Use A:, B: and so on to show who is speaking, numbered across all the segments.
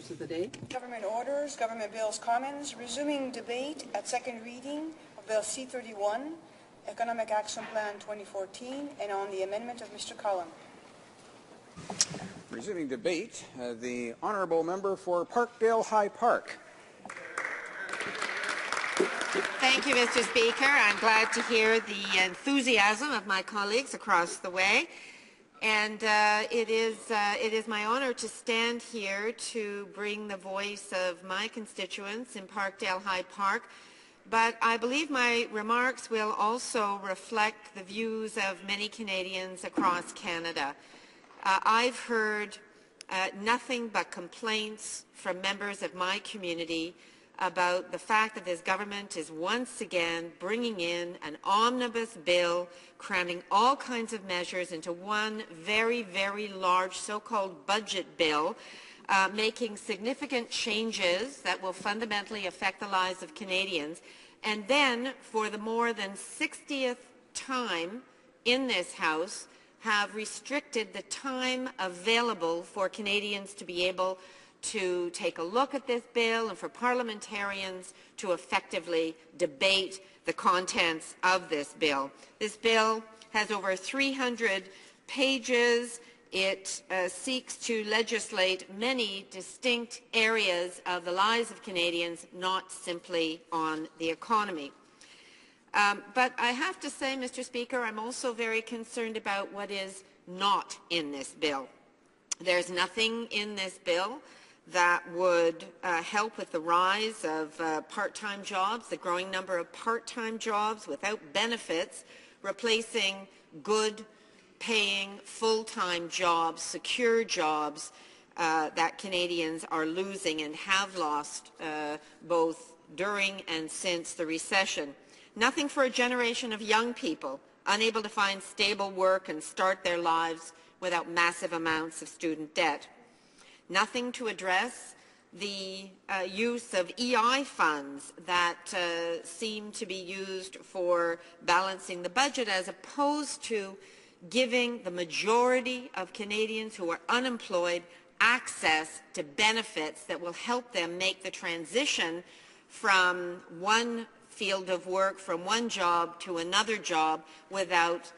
A: orders of the day.
B: Government orders, government bills, commons, resuming debate at second reading of Bill C-31, Economic Action Plan 2014, and on the amendment of Mr. Cullen.
C: Resuming debate, the honourable member for Parkdale High Park.
D: Thank you, Mr. Speaker. I'm glad to hear the enthusiasm of my colleagues across the way. And it is my honour to stand here to bring the voice of my constituents in Parkdale High Park. But I believe my remarks will also reflect the views of many Canadians across Canada. I've heard nothing but complaints from members of my community about the fact that this government is once again bringing in an omnibus bill, cramming all kinds of measures into one very, very large so-called budget bill, making significant changes that will fundamentally affect the lives of Canadians, and then for the more than 60th time in this House have restricted the time available for Canadians to be able to take a look at this bill and for parliamentarians to effectively debate the contents of this bill. This bill has over 300 pages. It seeks to legislate many distinct areas of the lives of Canadians, not simply on the economy. But I have to say, Mr. Speaker, I'm also very concerned about what is not in this bill. There's nothing in this bill that would help with the rise of part-time jobs, the growing number of part-time jobs without benefits, replacing good paying full-time jobs, secure jobs that Canadians are losing and have lost both during and since the recession. Nothing for a generation of young people unable to find stable work and start their lives without massive amounts of student debt. Nothing to address the use of EI funds that seem to be used for balancing the budget as opposed to giving the majority of Canadians who are unemployed access to benefits that will help them make the transition from one field of work, from one job to another job without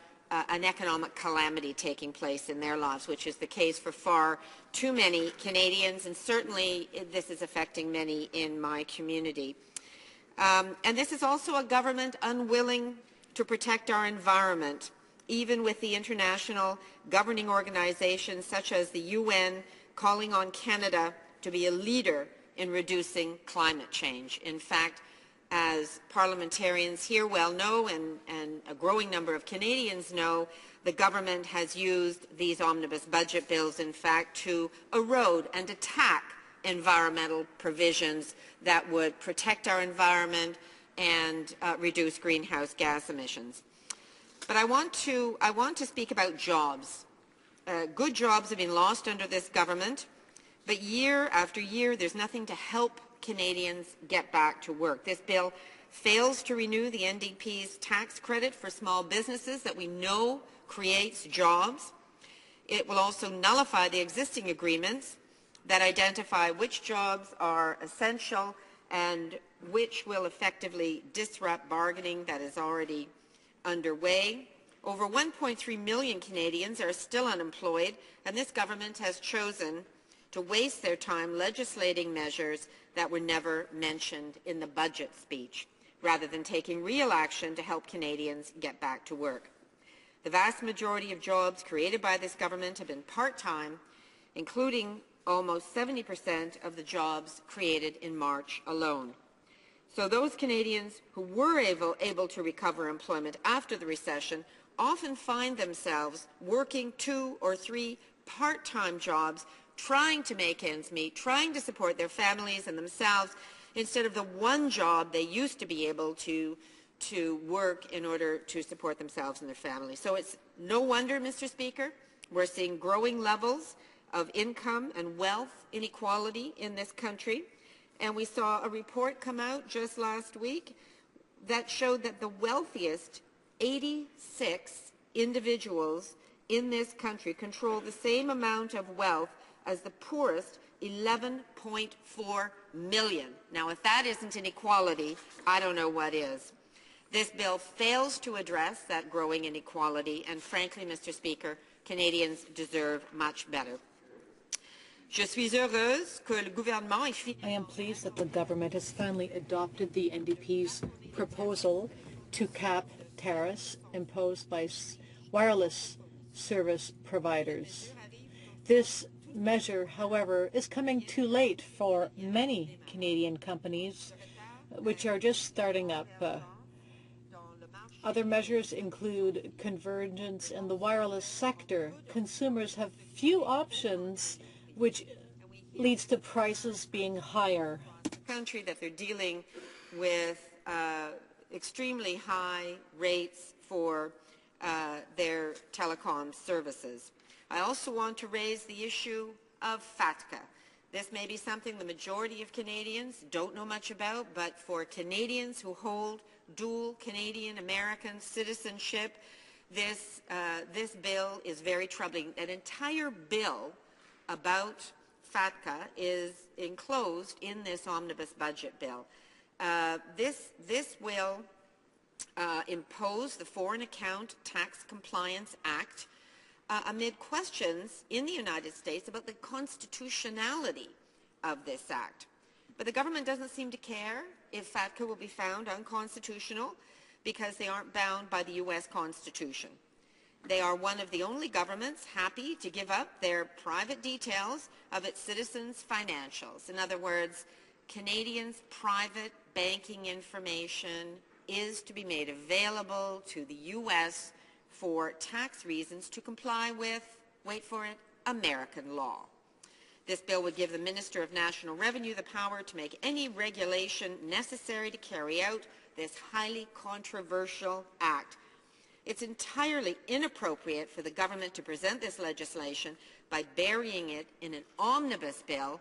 D: an economic calamity taking place in their lives, which is the case for far too many Canadians, and certainly this is affecting many in my community. And this is also a government unwilling to protect our environment, even with the international governing organizations such as the UN calling on Canada to be a leader in reducing climate change. In fact, as parliamentarians here well know, and a growing number of Canadians know, the government has used these omnibus budget bills, in fact, to erode and attack environmental provisions that would protect our environment and reduce greenhouse gas emissions. But I want to speak about jobs. Good jobs have been lost under this government, but year after year there's nothing to help Canadians get back to work. This bill fails to renew the NDP's tax credit for small businesses that we know creates jobs. It will also nullify the existing agreements that identify which jobs are essential and which will effectively disrupt bargaining that is already underway. Over 1.3 million Canadians are still unemployed, and this government has chosen to waste their time legislating measures that were never mentioned in the budget speech, rather than taking real action to help Canadians get back to work. The vast majority of jobs created by this government have been part-time, including almost 70% of the jobs created in March alone. So those Canadians who were able to recover employment after the recession often find themselves working 2 or 3 part-time jobs, trying to make ends meet, trying to support their families and themselves, instead of the one job they used to be able to work in order to support themselves and their families. So it's no wonder, Mr. Speaker, we're seeing growing levels of income and wealth inequality in this country. And we saw a report come out just last week that showed that the wealthiest 86 individuals in this country control the same amount of wealth as the poorest 11.4 million. Now, if that isn't inequality, I don't know what is. This bill fails to address that growing inequality, and frankly, Mr. Speaker, Canadians deserve much better.
A: I am pleased that the government has finally adopted the NDP's proposal to cap tariffs imposed by wireless service providers. This measure, however, is coming too late for many Canadian companies which are just starting up. Other measures include convergence in the wireless sector. Consumers have few options, which leads to prices being higher.
D: Country that they're dealing with extremely high rates for their telecom services. I also want to raise the issue of FATCA. This may be something the majority of Canadians don't know much about, but for Canadians who hold dual Canadian-American citizenship, this bill is very troubling. An entire bill about FATCA is enclosed in this omnibus budget bill. This will impose the Foreign Account Tax Compliance Act amid questions in the United States about the constitutionality of this act. But the government doesn't seem to care if FATCA will be found unconstitutional because they aren't bound by the U.S. Constitution. They are one of the only governments happy to give up their private details of its citizens' financials. In other words, Canadians' private banking information is to be made available to the U.S. for tax reasons to comply with, wait for it, American law. This bill would give the Minister of National Revenue the power to make any regulation necessary to carry out this highly controversial act. It's entirely inappropriate for the government to present this legislation by burying it in an omnibus bill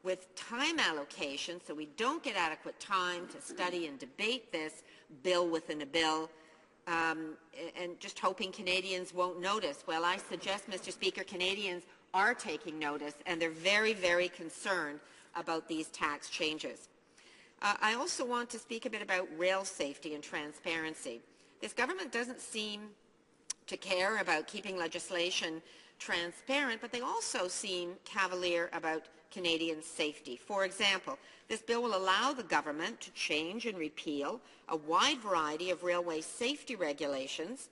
D: with time allocation, so we don't get adequate time to study and debate this bill within a bill, and just hoping Canadians won't notice. Well, I suggest, Mr. Speaker, Canadians are taking notice, and they're very, very concerned about these tax changes. I also want to speak a bit about rail safety and transparency. This government doesn't seem to care about keeping legislation transparent, but they also seem cavalier about Canadian safety. For example, this bill will allow the government to change and repeal a wide variety of railway safety regulations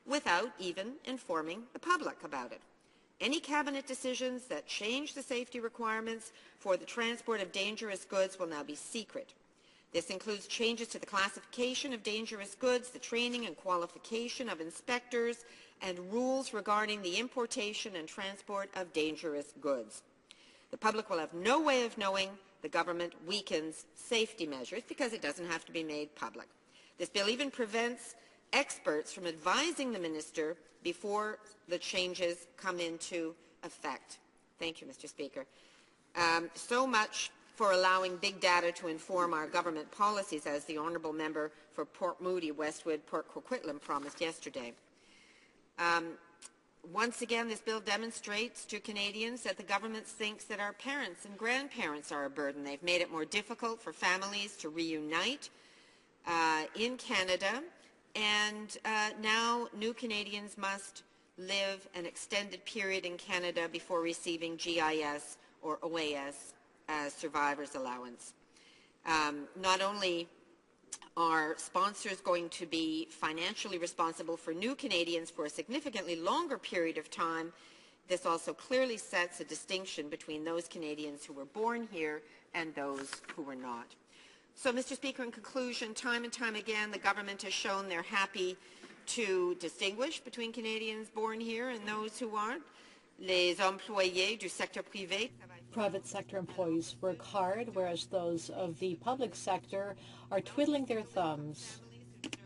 D: without even informing the public about it. Any cabinet decisions that change the safety requirements for the transport of dangerous goods will now be secret. This includes changes to the classification of dangerous goods, the training and qualification of inspectors, and rules regarding the importation and transport of dangerous goods. The public will have no way of knowing the government weakens safety measures because it doesn't have to be made public. This bill even prevents experts from advising the minister before the changes come into effect. Thank you, Mr. Speaker. So much for allowing big data to inform our government policies, as the honourable member for Port Moody, Westwood, Port Coquitlam promised yesterday. Once again, this bill demonstrates to Canadians that the government thinks that our parents and grandparents are a burden. They've made it more difficult for families to reunite in Canada, and now new Canadians must live an extended period in Canada before receiving GIS or OAS survivor's allowance. Not only are sponsors going to be financially responsible for new Canadians for a significantly longer period of time, this also clearly sets a distinction between those Canadians who were born here and those who were not. So, Mr. Speaker, in conclusion, time and time again, the government has shown they're happy to distinguish between Canadians born here and those who aren't. Les employés du secteur privé.
A: Private sector employees work hard, whereas those of the public sector are twiddling their thumbs.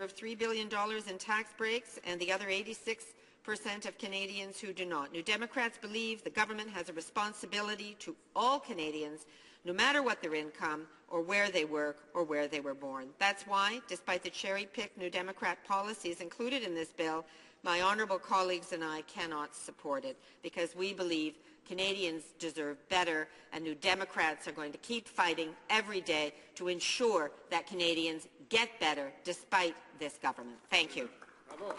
D: Of $3 billion in tax breaks, and the other 86% of Canadians who do not. New Democrats believe the government has a responsibility to all Canadians, no matter what their income or where they work or where they were born. That's why, despite the cherry-picked New Democrat policies included in this bill, my honourable colleagues and I cannot support it, because we believe Canadians deserve better, and New Democrats are going to keep fighting every day to ensure that Canadians get better despite this government. Thank you.
C: Bravo.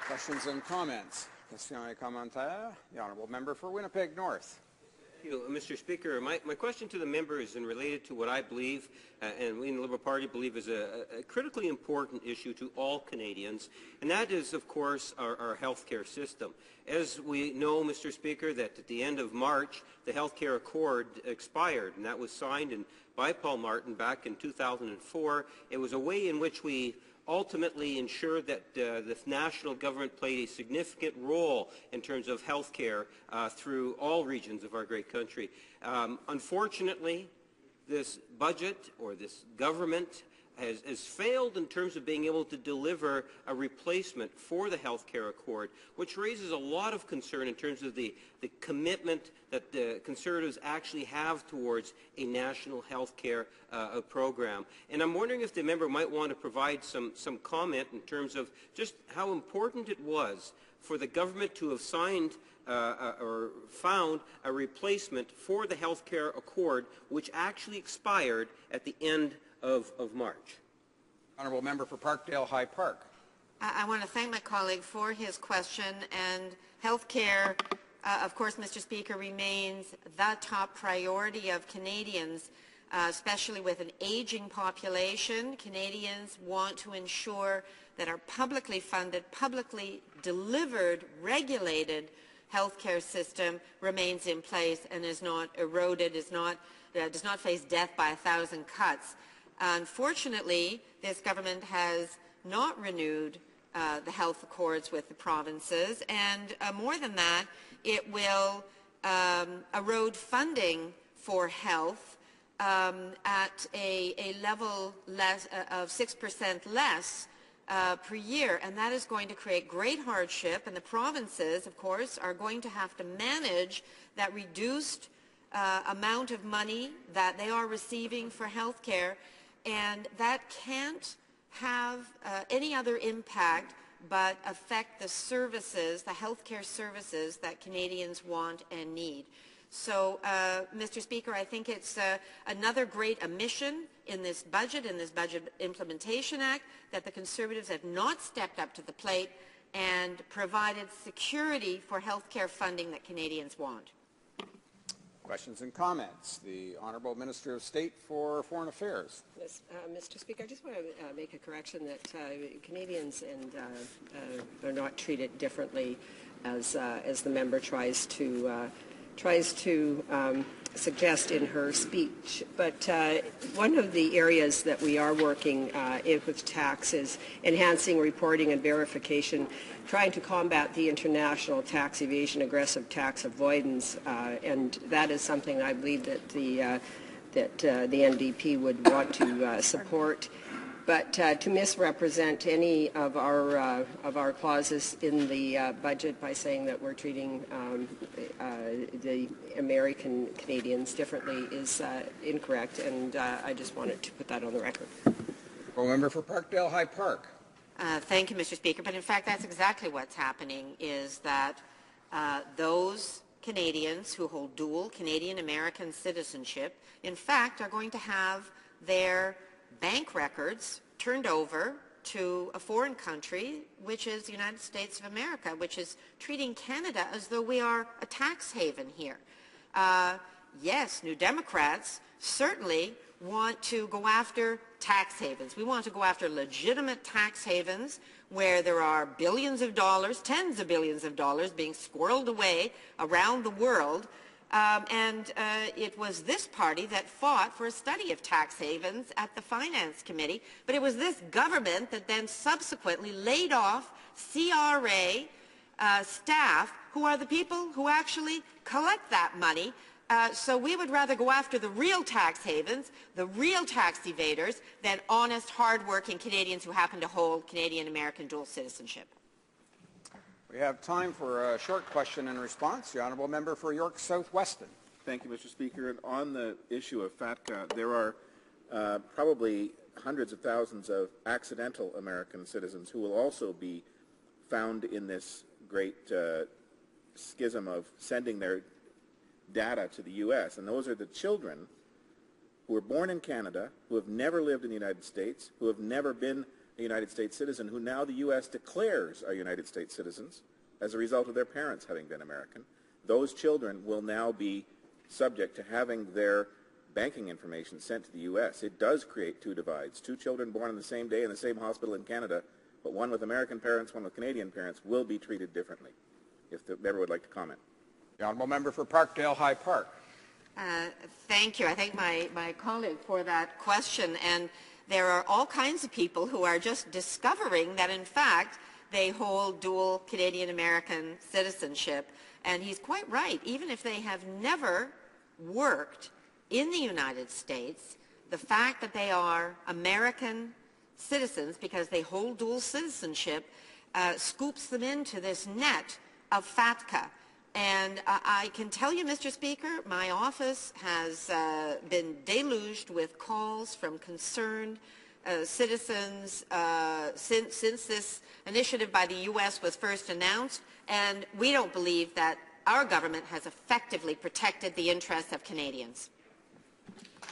C: Questions and comments? Questions et commentaires? The Honourable Member for Winnipeg North.
E: Thank you, Mr. Speaker. My question to the member is related to what I believe, and we in the Liberal Party believe, is a critically important issue to all Canadians, and that is, of course, our health care system. As we know, Mr. Speaker, that at the end of March, the health care accord expired, and that was signed by Paul Martin back in 2004. It was a way in which we ultimately ensured that the national government played a significant role in terms of health care through all regions of our great country. Unfortunately, this budget or this government has failed in terms of being able to deliver a replacement for the health care accord, which raises a lot of concern in terms of the commitment that the Conservatives actually have towards a national health care program. And I'm wondering if the member might want to provide some comment in terms of just how important it was for the government to have signed or found a replacement for the health care accord, which actually expired at the end of March.
C: Honourable Member for Parkdale High Park.
D: I want to thank my colleague for his question. And health care, of course, Mr. Speaker, remains the top priority of Canadians, especially with an aging population. Canadians want to ensure that our publicly funded, publicly delivered, regulated health care system remains in place and is not eroded, does not face death by 1,000 cuts. Unfortunately, this government has not renewed the health accords with the provinces, and more than that, it will erode funding for health at a level less of 6% less per year, and that is going to create great hardship, and the provinces, of course, are going to have to manage that reduced amount of money that they are receiving for health care, and that can't have any other impact but affect the services, the healthcare services that Canadians want and need. So, Mr. Speaker, I think it's another great omission in this Budget Implementation Act, that the Conservatives have not stepped up to the plate and provided security for healthcare funding that Canadians want.
C: Questions and comments? The Honourable Minister of State for Foreign Affairs.
F: Yes, Mr. Speaker, I just want to make a correction that Canadians are not treated differently as the member tries to suggest in her speech. But one of the areas that we are working with tax is enhancing reporting and verification, trying to combat the international tax evasion, aggressive tax avoidance, and that is something I believe that the NDP would want to support. But to misrepresent any of our clauses in the budget by saying that we're treating the American Canadians differently is incorrect, and I just wanted to put that on the record.
C: Member for Parkdale High Park.
D: Thank you, Mr. Speaker. But in fact, that's exactly what's happening, is that those Canadians who hold dual Canadian-American citizenship, in fact, are going to have their bank records turned over to a foreign country, which is the United States of America, which is treating Canada as though we are a tax haven here. Yes, New Democrats certainly want to go after tax havens. We want to go after legitimate tax havens where there are billions of dollars, tens of billions of dollars being squirreled away around the world. It was this party that fought for a study of tax havens at the Finance Committee, but it was this government that then subsequently laid off CRA staff, who are the people who actually collect that money. So we would rather go after the real tax havens, the real tax evaders, than honest, hard-working Canadians who happen to hold Canadian-American dual citizenship.
C: We have time for a short question and response. The Honourable Member for York South Weston.
G: Thank you, Mr. Speaker. And on the issue of FATCA, there are probably hundreds of thousands of accidental American citizens who will also be found in this great schism of sending their data to the U.S., and those are the children who were born in Canada, who have never lived in the United States, who have never been a United States citizen, who now the U.S. declares are United States citizens as a result of their parents having been American. Those children will now be subject to having their banking information sent to the U.S. It does create two divides. Two children born on the same day in the same hospital in Canada, but one with American parents, one with Canadian parents, will be treated differently. If the member would like to comment.
C: The honourable member for Parkdale High Park.
D: Thank you. I thank my colleague for that question. And there are all kinds of people who are just discovering that, in fact, they hold dual Canadian-American citizenship. And he's quite right. Even if they have never worked in the United States, the fact that they are American citizens because they hold dual citizenship scoops them into this net of FATCA. And I can tell you, Mr. Speaker, my office has been deluged with calls from concerned citizens since this initiative by the U.S. was first announced, and we don't believe that our government has effectively protected the interests of Canadians.